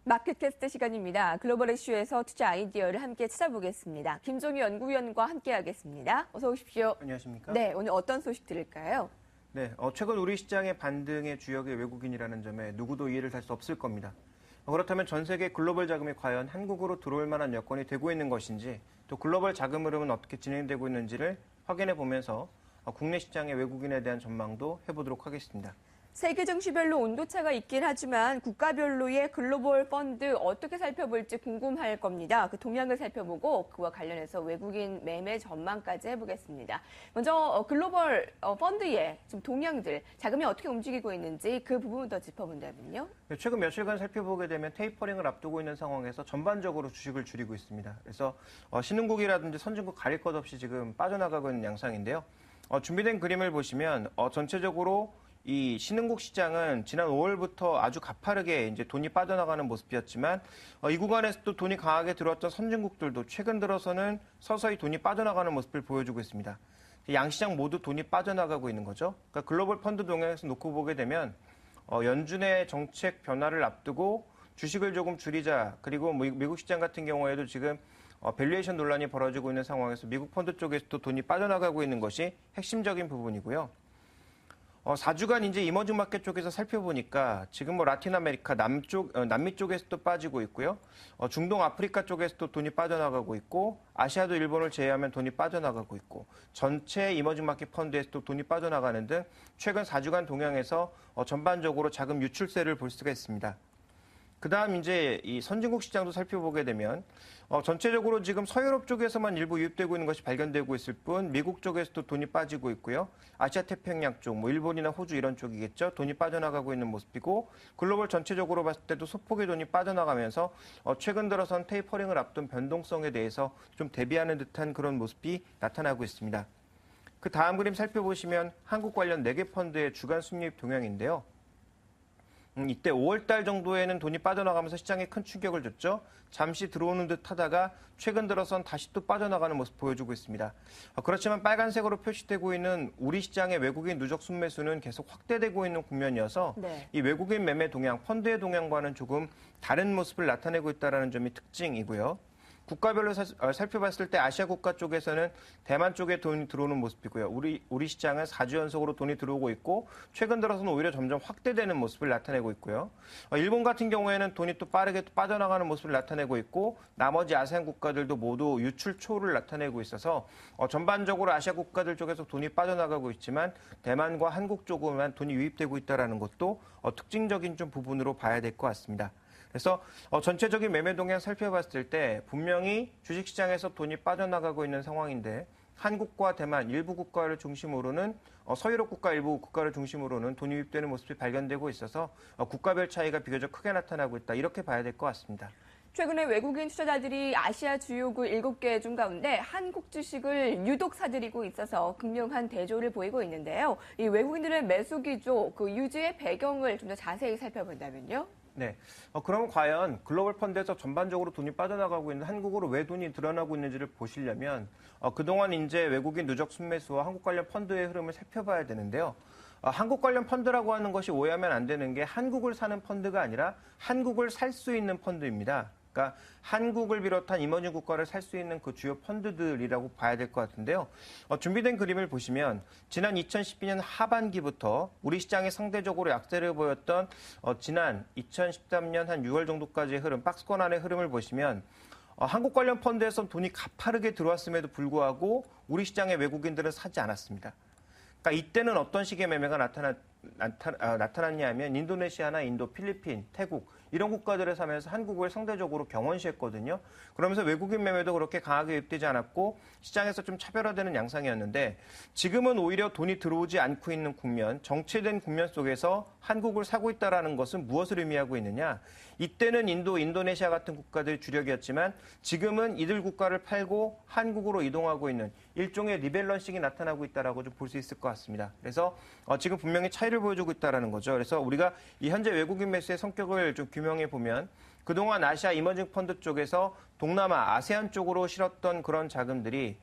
마켓캐스트 시간입니다. 글로벌 이슈에서 투자 아이디어를 함께 찾아보겠습니다. 김종희 연구위원과 함께하겠습니다. 어서 오십시오. 안녕하십니까? 네, 오늘 어떤 소식 들을까요? 네, 최근 우리 시장의 반등의 주역이 외국인이라는 점에 누구도 이해를 할 수 없을 겁니다. 그렇다면 전 세계 글로벌 자금이 과연 한국으로 들어올 만한 여건이 되고 있는 것인지, 또 글로벌 자금 흐름은 어떻게 진행되고 있는지를 확인해 보면서 국내 시장의 외국인에 대한 전망도 해보도록 하겠습니다. 세계 증시별로 온도차가 있긴 하지만 국가별로의 글로벌 펀드 어떻게 살펴볼지 궁금할 겁니다. 그 동향을 살펴보고 그와 관련해서 외국인 매매 전망까지 해보겠습니다. 먼저 글로벌 펀드의 좀 동향들, 자금이 어떻게 움직이고 있는지 그 부분부터 짚어본다면요. 최근 며칠간 살펴보게 되면 테이퍼링을 앞두고 있는 상황에서 전반적으로 주식을 줄이고 있습니다. 그래서 신흥국이라든지 선진국 가릴 것 없이 지금 빠져나가고 있는 양상인데요. 준비된 그림을 보시면 전체적으로 이 신흥국 시장은 지난 5월부터 아주 가파르게 이제 돈이 빠져나가는 모습이었지만 이 구간에서 또 돈이 강하게 들어왔던 선진국들도 최근 들어서는 서서히 돈이 빠져나가는 모습을 보여주고 있습니다. 양시장 모두 돈이 빠져나가고 있는 거죠. 그러니까 글로벌 펀드 동향에서 놓고 보게 되면 연준의 정책 변화를 앞두고 주식을 조금 줄이자. 그리고 미국 시장 같은 경우에도 지금 밸류에이션 논란이 벌어지고 있는 상황에서 미국 펀드 쪽에서도 돈이 빠져나가고 있는 것이 핵심적인 부분이고요. 4주간 이제 이머징 마켓 쪽에서 살펴보니까 지금 라틴 아메리카 남미 쪽에서도 빠지고 있고요. 중동 아프리카 쪽에서도 돈이 빠져나가고 있고, 아시아도 일본을 제외하면 돈이 빠져나가고 있고, 전체 이머징 마켓 펀드에서도 돈이 빠져나가는 등 최근 4주간 동향에서 전반적으로 자금 유출세를 볼 수가 있습니다. 그다음 이제 이 선진국 시장도 살펴보게 되면 전체적으로 지금 서유럽 쪽에서만 일부 유입되고 있는 것이 발견되고 있을 뿐 미국 쪽에서도 돈이 빠지고 있고요. 아시아 태평양 쪽, 일본이나 호주 이런 쪽이겠죠. 돈이 빠져나가고 있는 모습이고, 글로벌 전체적으로 봤을 때도 소폭의 돈이 빠져나가면서 최근 들어선 테이퍼링을 앞둔 변동성에 대해서 좀 대비하는 듯한 그런 모습이 나타나고 있습니다. 그 다음 그림 살펴보시면 한국 관련 4개 펀드의 주간 순이익 동향인데요. 이때 5월달 정도에는 돈이 빠져나가면서 시장에 큰 충격을 줬죠. 잠시 들어오는 듯 하다가 최근 들어선 다시 또 빠져나가는 모습 보여주고 있습니다. 그렇지만 빨간색으로 표시되고 있는 우리 시장의 외국인 누적 순매수는 계속 확대되고 있는 국면이어서 네. 이 외국인 매매 동향, 펀드의 동향과는 조금 다른 모습을 나타내고 있다는 점이 특징이고요. 국가별로 살펴봤을 때 아시아 국가 쪽에서는 대만 쪽에 돈이 들어오는 모습이고요. 우리 시장은 4주 연속으로 돈이 들어오고 있고, 최근 들어서는 오히려 점점 확대되는 모습을 나타내고 있고요. 일본 같은 경우에는 돈이 또 빠르게 빠져나가는 모습을 나타내고 있고, 나머지 아세안 국가들도 모두 유출 초를 나타내고 있어서 전반적으로 아시아 국가들 쪽에서 돈이 빠져나가고 있지만 대만과 한국 쪽으로만 돈이 유입되고 있다는 것도 특징적인 좀 부분으로 봐야 될 것 같습니다. 그래서 전체적인 매매 동향 살펴봤을 때 분명히 주식시장에서 돈이 빠져나가고 있는 상황인데, 한국과 대만 일부 국가를 중심으로는 서유럽 국가 일부 국가를 중심으로는 돈이 유입되는 모습이 발견되고 있어서 국가별 차이가 비교적 크게 나타나고 있다, 이렇게 봐야 될 것 같습니다. 최근에 외국인 투자자들이 아시아 주요국 7개 중 가운데 한국 주식을 유독 사들이고 있어서 극명한 대조를 보이고 있는데요. 이 외국인들의 매수 기조, 그 유지의 배경을 좀 더 자세히 살펴본다면요. 네. 그럼 과연 글로벌 펀드에서 전반적으로 돈이 빠져나가고 있는 한국으로 왜 돈이 드러나고 있는지를 보시려면 그동안 이제 외국인 누적 순매수와 한국 관련 펀드의 흐름을 살펴봐야 되는데요. 한국 관련 펀드라고 하는 것이 오해하면 안 되는 게 한국을 사는 펀드가 아니라 한국을 살 수 있는 펀드입니다. 그러니까 한국을 비롯한 이머징 국가를 살 수 있는 그 주요 펀드들이라고 봐야 될 것 같은데요. 준비된 그림을 보시면 지난 2012년 하반기부터 우리 시장이 상대적으로 약세를 보였던 지난 2013년 한 6월 정도까지의 흐름, 박스권 안의 흐름을 보시면 한국 관련 펀드에서 돈이 가파르게 들어왔음에도 불구하고 우리 시장의 외국인들은 사지 않았습니다. 그러니까 이때는 어떤 식의 매매가 나타났냐 하면 인도네시아나 인도, 필리핀, 태국 이런 국가들을 사면서 한국을 상대적으로 경원시했거든요. 그러면서 외국인 매매도 그렇게 강하게 유입되지 않았고 시장에서 좀 차별화되는 양상이었는데, 지금은 오히려 돈이 들어오지 않고 있는 국면, 정체된 국면 속에서 한국을 사고 있다는 것은 무엇을 의미하고 있느냐. 이때는 인도, 인도네시아 같은 국가들이 주력이었지만 지금은 이들 국가를 팔고 한국으로 이동하고 있는 일종의 리밸런싱이 나타나고 있다고 좀 볼 수 있을 것 같습니다. 그래서 지금 분명히 차이를 보여주고 있다는 거죠. 그래서 우리가 이 현재 외국인 매수의 성격을 좀 규명해 보면 그동안 아시아 이머징 펀드 쪽에서 동남아, 아세안 쪽으로 실었던 그런 자금들이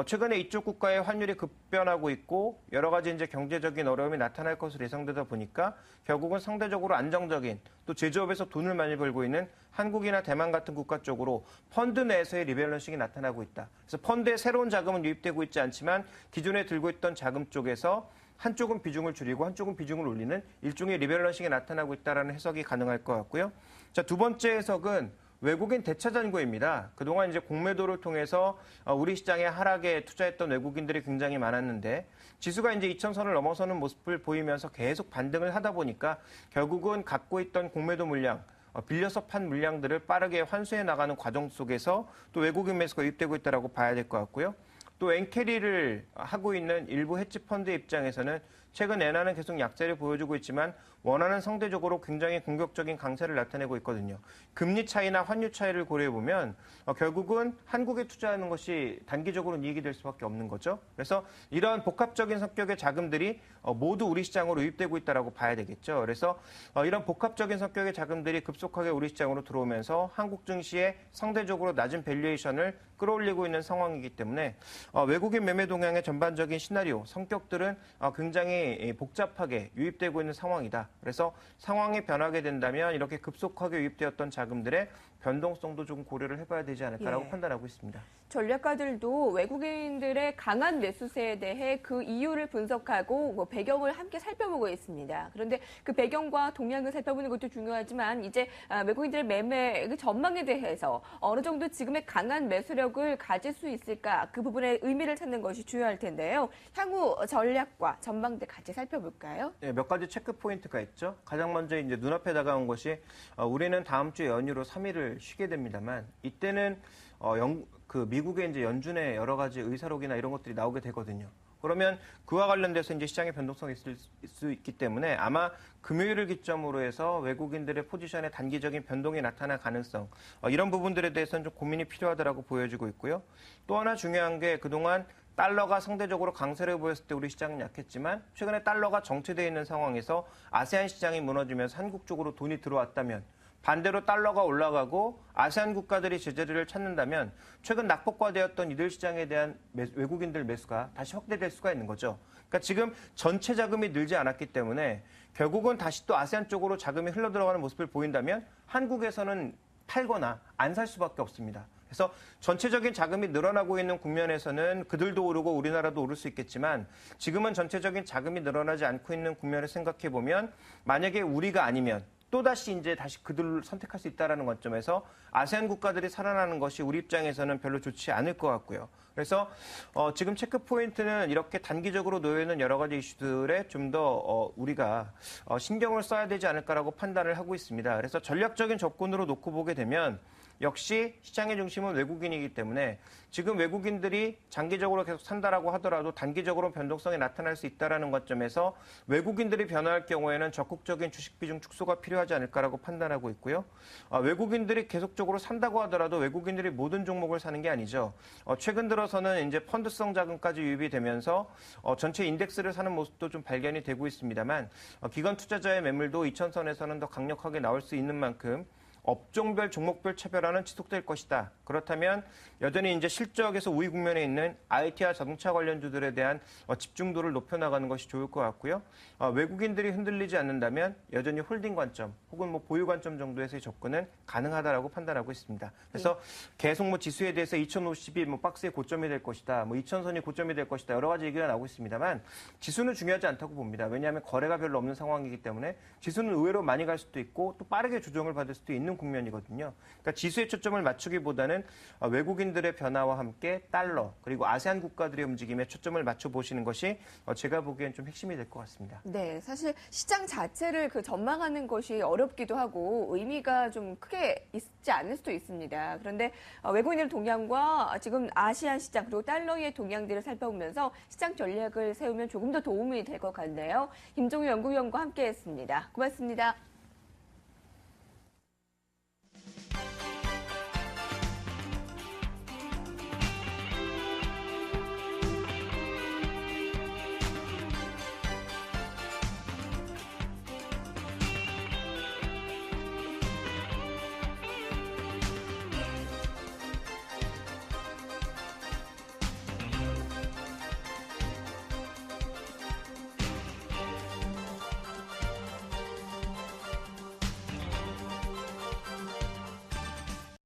최근에 이쪽 국가의 환율이 급변하고 있고 여러 가지 이제 경제적인 어려움이 나타날 것으로 예상되다 보니까 결국은 상대적으로 안정적인 또 제조업에서 돈을 많이 벌고 있는 한국이나 대만 같은 국가 쪽으로 펀드 내에서의 리밸런싱이 나타나고 있다. 그래서 펀드에 새로운 자금은 유입되고 있지 않지만 기존에 들고 있던 자금 쪽에서 한쪽은 비중을 줄이고 한쪽은 비중을 올리는 일종의 리밸런싱이 나타나고 있다는 해석이 가능할 것 같고요. 자, 두 번째 해석은 외국인 대차 잔고입니다. 그동안 이제 공매도를 통해서 우리 시장의 하락에 투자했던 외국인들이 굉장히 많았는데 지수가 이제 2000선을 넘어서는 모습을 보이면서 계속 반등을 하다 보니까 결국은 갖고 있던 공매도 물량, 빌려서 판 물량들을 빠르게 환수해 나가는 과정 속에서 또 외국인 매수가 유입되고 있다고 봐야 될 것 같고요. 또 엔캐리를 하고 있는 일부 헤지펀드 입장에서는 최근 엔화는 계속 약세를 보여주고 있지만 원화는 상대적으로 굉장히 공격적인 강세를 나타내고 있거든요. 금리 차이나 환율 차이를 고려해 보면 결국은 한국에 투자하는 것이 단기적으로 이익이 될 수밖에 없는 거죠. 그래서 이러한 복합적인 성격의 자금들이 모두 우리 시장으로 유입되고 있다고 봐야 되겠죠. 그래서 이런 복합적인 성격의 자금들이 급속하게 우리 시장으로 들어오면서 한국 증시의 상대적으로 낮은 밸류에이션을 끌어올리고 있는 상황이기 때문에 외국인 매매 동향의 전반적인 시나리오, 성격들은 굉장히 복잡하게 유입되고 있는 상황이다. 그래서 상황이 변하게 된다면 이렇게 급속하게 유입되었던 자금들의 변동성도 좀 고려를 해봐야 되지 않을까라고 판단하고 있습니다. 전략가들도 외국인들의 강한 매수세에 대해 그 이유를 분석하고 배경을 함께 살펴보고 있습니다. 그런데 그 배경과 동향을 살펴보는 것도 중요하지만 이제 외국인들의 매매 그 전망에 대해서 어느 정도 지금의 강한 매수력을 가질 수 있을까 그 부분의 의미를 찾는 것이 중요할 텐데요. 향후 전략과 전망들 같이 살펴볼까요? 네, 몇 가지 체크 포인트가 있죠. 가장 먼저 이제 눈앞에 다가온 것이 우리는 다음 주 연휴로 3일을 쉬게 됩니다만 이때는 미국의 이제 연준의 여러 가지 의사록이나 이런 것들이 나오게 되거든요. 그러면 그와 관련돼서 이제 시장의 변동성이 있을 수 있기 때문에 아마 금요일을 기점으로 해서 외국인들의 포지션에 단기적인 변동이 나타날 가능성 이런 부분들에 대해서는 좀 고민이 필요하다고 보여지고 있고요. 또 하나 중요한 게 그동안 달러가 상대적으로 강세를 보였을 때 우리 시장은 약했지만 최근에 달러가 정체되어 있는 상황에서 아세안 시장이 무너지면서 한국 쪽으로 돈이 들어왔다면 반대로 달러가 올라가고 아세안 국가들이 제재를 찾는다면 최근 낙폭과되었던 이들 시장에 대한 외국인들 매수가 다시 확대될 수가 있는 거죠. 그러니까 지금 전체 자금이 늘지 않았기 때문에 결국은 다시 또 아세안 쪽으로 자금이 흘러들어가는 모습을 보인다면 한국에서는 팔거나 안 살 수밖에 없습니다. 그래서 전체적인 자금이 늘어나고 있는 국면에서는 그들도 오르고 우리나라도 오를 수 있겠지만 지금은 전체적인 자금이 늘어나지 않고 있는 국면을 생각해 보면 만약에 우리가 아니면 또다시 이제 다시 그들을 선택할 수 있다는 관점에서 아세안 국가들이 살아나는 것이 우리 입장에서는 별로 좋지 않을 것 같고요. 그래서 지금 체크 포인트는 이렇게 단기적으로 놓여 있는 여러 가지 이슈들에 좀 더 우리가 신경을 써야 되지 않을까라고 판단을 하고 있습니다. 그래서 전략적인 접근으로 놓고 보게 되면 역시 시장의 중심은 외국인이기 때문에 지금 외국인들이 장기적으로 계속 산다라고 하더라도 단기적으로 변동성이 나타날 수 있다는 관점에서 외국인들이 변화할 경우에는 적극적인 주식 비중 축소가 필요하지 않을까라고 판단하고 있고요. 외국인들이 계속적으로 산다고 하더라도 외국인들이 모든 종목을 사는 게 아니죠. 최근 들어서는 이제 펀드성 자금까지 유입이 되면서 전체 인덱스를 사는 모습도 좀 발견이 되고 있습니다만 기관 투자자의 매물도 2000선에서는 더 강력하게 나올 수 있는 만큼 업종별, 종목별 차별화는 지속될 것이다. 그렇다면 여전히 이제 실적에서 우위 국면에 있는 IT와 자동차 관련주들에 대한 집중도를 높여나가는 것이 좋을 것 같고요. 외국인들이 흔들리지 않는다면 여전히 홀딩 관점 혹은 보유 관점 정도에서의 접근은 가능하다라고 판단하고 있습니다. 그래서 계속 지수에 대해서 2050이 박스의 고점이 될 것이다. 2000선이 고점이 될 것이다. 여러 가지 얘기가 나오고 있습니다만 지수는 중요하지 않다고 봅니다. 왜냐하면 거래가 별로 없는 상황이기 때문에 지수는 의외로 많이 갈 수도 있고 또 빠르게 조정을 받을 수도 있는 국면이거든요. 그러니까 지수에 초점을 맞추기보다는 외국인들의 변화와 함께 달러 그리고 아세안 국가들의 움직임에 초점을 맞춰보시는 것이 제가 보기엔 좀 핵심이 될 것 같습니다. 네, 사실 시장 자체를 전망하는 것이 어렵기도 하고 의미가 좀 크게 있지 않을 수도 있습니다. 그런데 외국인의 동향과 지금 아시안 시장 그리고 달러의 동향들을 살펴보면서 시장 전략을 세우면 조금 더 도움이 될 것 같네요. 김종우 연구위원과 함께했습니다. 고맙습니다.